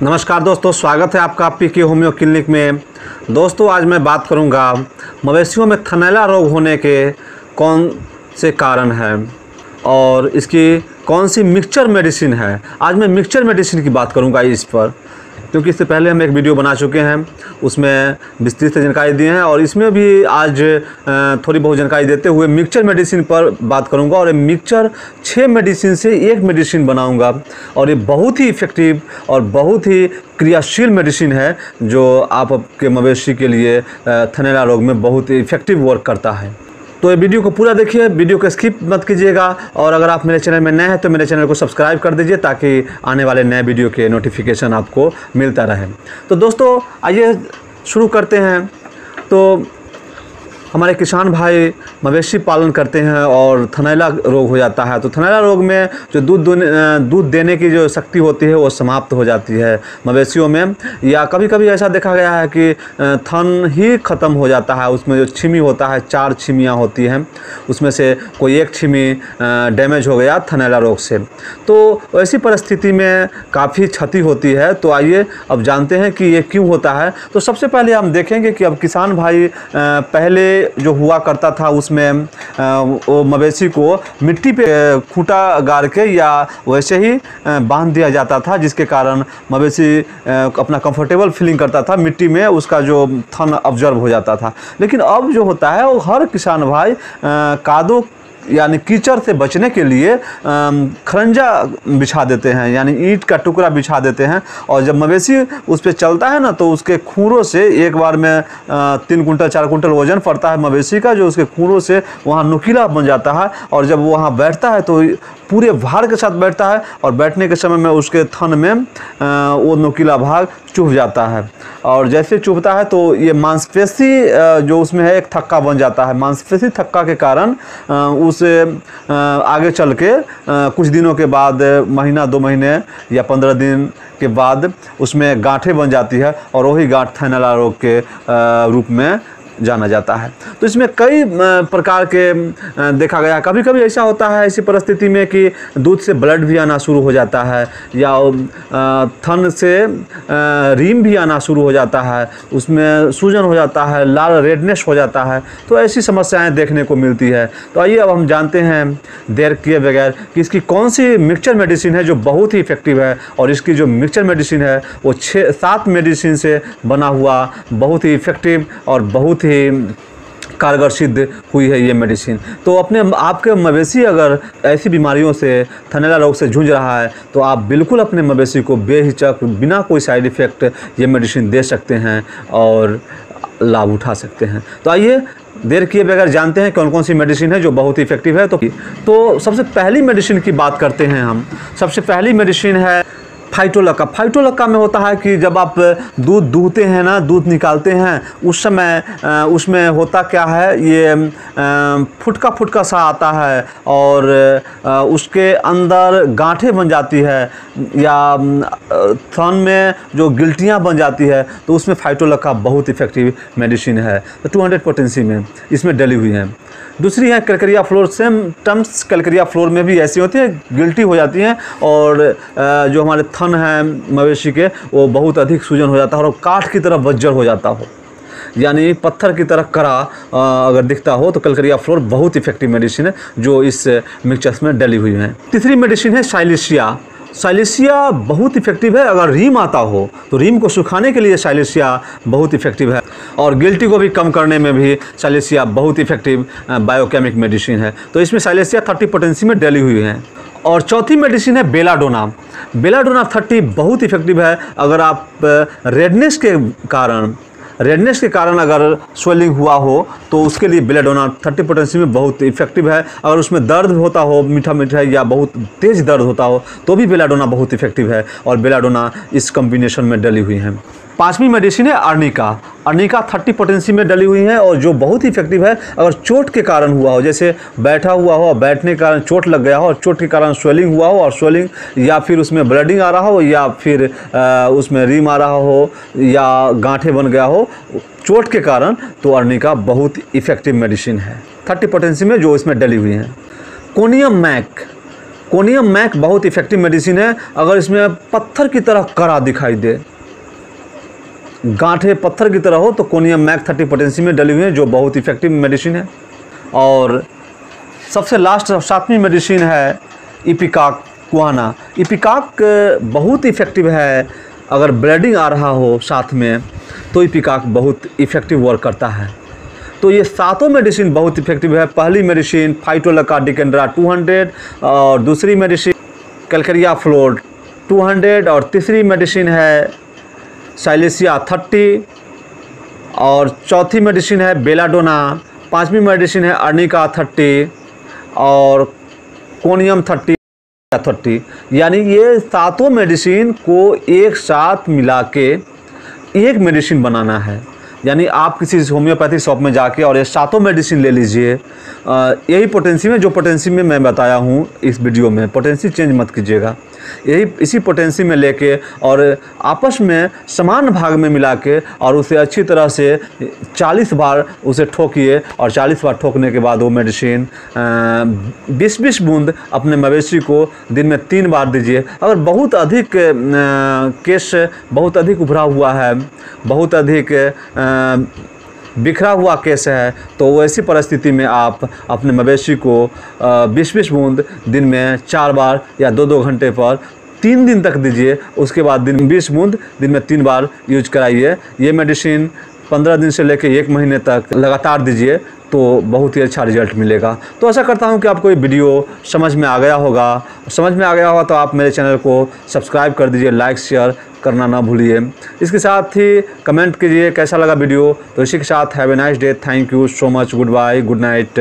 नमस्कार दोस्तों, स्वागत है आपका पीके होम्यो क्लिनिक में। दोस्तों आज मैं बात करूंगा मवेशियों में थनैला रोग होने के कौन से कारण हैं और इसकी कौन सी मिक्सचर मेडिसिन है। आज मैं मिक्सचर मेडिसिन की बात करूंगा इस पर, क्योंकि इससे पहले हम एक वीडियो बना चुके हैं, उसमें विस्तृत से जानकारी दिए हैं और इसमें भी आज थोड़ी बहुत जानकारी देते हुए मिक्सचर मेडिसिन पर बात करूंगा। और ये मिक्सचर 6 मेडिसिन से एक मेडिसिन बनाऊंगा और ये बहुत ही इफ़ेक्टिव और बहुत ही क्रियाशील मेडिसिन है जो आपके मवेशी के लिए थनैला रोग में बहुत इफ़ेक्टिव वर्क करता है। तो ये वीडियो को पूरा देखिए, वीडियो को स्किप मत कीजिएगा। और अगर आप मेरे चैनल में नए हैं तो मेरे चैनल को सब्सक्राइब कर दीजिए ताकि आने वाले नए वीडियो के नोटिफिकेशन आपको मिलता रहे। तो दोस्तों आइए शुरू करते हैं। तो हमारे किसान भाई मवेशी पालन करते हैं और थनैला रोग हो जाता है, तो थनैला रोग में जो दूध देने की जो शक्ति होती है वो समाप्त हो जाती है मवेशियों में, या कभी कभी ऐसा देखा गया है कि थन ही ख़त्म हो जाता है। उसमें जो छिमी होता है, 4 छिमियाँ होती हैं, उसमें से कोई एक छिमी डैमेज हो गया थनैला रोग से, तो ऐसी परिस्थिति में काफ़ी क्षति होती है। तो आइए अब जानते हैं कि ये क्यों होता है। तो सबसे पहले हम देखेंगे कि अब किसान भाई पहले जो हुआ करता था उसमें वो मवेशी को मिट्टी पे खूंटा गाड़ के या वैसे ही बांध दिया जाता था, जिसके कारण मवेशी अपना कंफर्टेबल फीलिंग करता था, मिट्टी में उसका जो थन ऑब्जर्व हो जाता था। लेकिन अब जो होता है वो हर किसान भाई कादो यानी कीचड़ से बचने के लिए खरंजा बिछा देते हैं, यानी ईंट का टुकड़ा बिछा देते हैं। और जब मवेशी उस पर चलता है ना तो उसके खूरों से एक बार में 3 कुंटल 4 कुंटल वजन पड़ता है मवेशी का, जो उसके खूरों से वहाँ नुकीला बन जाता है। और जब वो वहाँ बैठता है तो पूरे भार के साथ बैठता है और बैठने के समय में उसके थन में वो नुकीला भाग चुभ जाता है। और जैसे चुभता है तो ये मांसपेशी जो उसमें है एक थक्का बन जाता है। मांसपेशी थक्का के कारण उसे आगे चल के कुछ दिनों के बाद, महीना 2 महीने या 15 दिन के बाद उसमें गांठें बन जाती है और वही गांठ थनैला रोग के रूप में जाना जाता है। तो इसमें कई प्रकार के देखा गया। कभी कभी ऐसा होता है ऐसी परिस्थिति में कि दूध से ब्लड भी आना शुरू हो जाता है, या थन से रीम भी आना शुरू हो जाता है, उसमें सूजन हो जाता है, लाल रेडनेस हो जाता है। तो ऐसी समस्याएं देखने को मिलती है। तो आइए अब हम जानते हैं देर किए बगैर कि इसकी कौन सी मिक्सचर मेडिसिन है जो बहुत ही इफ़ेक्टिव है। और इसकी जो मिक्सचर मेडिसिन है वो 6-7 मेडिसिन से बना हुआ बहुत ही इफ़ेक्टिव और बहुत कारगर सिद्ध हुई है ये मेडिसिन। तो अपने आपके मवेशी अगर ऐसी बीमारियों से, थनैला रोग से जूझ रहा है, तो आप बिल्कुल अपने मवेशी को बेहिचक बिना कोई साइड इफ़ेक्ट ये मेडिसिन दे सकते हैं और लाभ उठा सकते हैं। तो आइए देर किए बगैर जानते हैं कौन कौन सी मेडिसिन है जो बहुत इफ़ेक्टिव है। तो सबसे पहली मेडिसिन की बात करते हैं हम। सबसे पहली मेडिसिन है फाइटोलक्का। फाइटोलक्का में होता है कि जब आप दूध दूहते हैं ना, दूध निकालते हैं, उस समय उसमें होता क्या है, ये फुटका फुटका सा आता है और उसके अंदर गांठें बन जाती है या थन में जो गिल्टियाँ बन जाती है, तो उसमें फाइटोलक्का बहुत इफ़ेक्टिव मेडिसिन है। तो 200 पोटेंसी में इसमें डली हुई है। दूसरी है Calcarea floor. Same terms Calcarea floor में भी ऐसी होती है, गिल्टी हो जाती हैं और जो हमारे थन हैं मवेशी के वो बहुत अधिक सूजन हो जाता है और काठ की तरह बज्जर हो जाता हो, यानी पत्थर की तरह कड़ा अगर दिखता हो, तो कैलकेरिया फ्लोर बहुत इफ़ेक्टिव मेडिसिन है जो इस मिक्सचर्स में डली हुई है। तीसरी मेडिसिन है साइलेशिया। साइलेशिया बहुत इफ़ेक्टिव है। अगर रीम आता हो तो रीम को सुखाने के लिए साइलेशिया बहुत इफ़ेक्टिव है और गिल्टी को भी कम करने में भी साइलेशिया बहुत इफ़ेक्टिव बायोकेमिक मेडिसिन है। तो इसमें साइलेशिया 30 पोटेंसी में डली हुई है। और चौथी मेडिसिन है बेलाडोना। बेलाडोना 30 बहुत इफ़ेक्टिव है। अगर आप रेडनेस के कारण अगर स्वेलिंग हुआ हो तो उसके लिए बेलाडोना 30 पोटेंसी में बहुत इफ़ेक्टिव है। अगर उसमें दर्द होता हो, मीठा मीठा या बहुत तेज़ दर्द होता हो, तो भी बेलाडोना बहुत इफ़ेक्टिव है और बेलाडोना इस कॉम्बिनेशन में डली हुई है। 5वीं मेडिसिन है अर्निका। अर्निका 30 पोटेंसी में डली हुई है और जो बहुत ही इफेक्टिव है। अगर चोट के कारण हुआ हो, जैसे बैठा हुआ हो, बैठने के कारण चोट लग गया हो और चोट के कारण स्वेलिंग हुआ हो और स्वेलिंग या फिर उसमें ब्लडिंग आ रहा हो या फिर उसमें रीम आ रहा हो या गांठें बन गया हो चोट के कारण, तो अर्निका बहुत इफेक्टिव मेडिसिन है 30 पोटेंसी में जो इसमें डली हुई है। कोनियम मैक। कोनियम मैक बहुत इफ़ेक्टिव मेडिसिन है। अगर इसमें पत्थर की तरह कड़ा दिखाई दे, गांठें पत्थर की तरह हो, तो कोनियम मैक 30 पोटेंसी में डली हुई है, जो बहुत इफ़ेक्टिव मेडिसिन है। और सबसे लास्ट 7वीं मेडिसिन है इपिकाक कुआना। इपिकाक बहुत इफ़ेक्टिव है। अगर ब्लीडिंग आ रहा हो साथ में, तो इपिकाक बहुत इफ़ेक्टिव वर्क करता है। तो ये सातों मेडिसिन बहुत इफ़ेक्टिव है। पहली मेडिसिन फाइटोलका डिकेंड्रा 200, और दूसरी मेडिसिन कैलकेरिया फ्लोर 200, और तीसरी मेडिसिन है साइलेसिया 30, और चौथी मेडिसिन है बेलाडोना, 5वीं मेडिसिन है अर्निका 30, और कोनियम 30। यानी ये सातों मेडिसिन को एक साथ मिला के एक मेडिसिन बनाना है। यानी आप किसी होम्योपैथिक शॉप में जाके और ये सातों मेडिसिन ले लीजिए। यही पोटेंसी में, जो पोटेंसी में मैं बताया हूँ इस वीडियो में, पोटेंसी चेंज मत कीजिएगा। इसी पोटेंसी में लेके और आपस में समान भाग में मिला के और उसे अच्छी तरह से 40 बार उसे ठोकिए, और 40 बार ठोकने के बाद वो मेडिसिन 20-20 बूंद अपने मवेशी को दिन में 3 बार दीजिए। अगर बहुत अधिक केस बहुत अधिक उभरा हुआ है, बहुत अधिक बिखरा हुआ केस है, तो वैसी परिस्थिति में आप अपने मवेशी को 20-20 बूंद दिन में 4 बार या 2-2 घंटे पर 3 दिन तक दीजिए। उसके बाद दिन 20 बूंद दिन में 3 बार यूज कराइए। ये मेडिसिन 15 दिन से लेकर 1 महीने तक लगातार दीजिए, तो बहुत ही अच्छा रिजल्ट मिलेगा। तो आशा करता हूँ कि आपको ये वीडियो समझ में आ गया होगा। समझ में आ गया होगा तो आप मेरे चैनल को सब्सक्राइब कर दीजिए, लाइक शेयर करना ना भूलिए। इसके साथ ही कमेंट कीजिए कैसा लगा वीडियो। तो इसी के साथ have a nice day. Thank you so much. Goodbye, good night.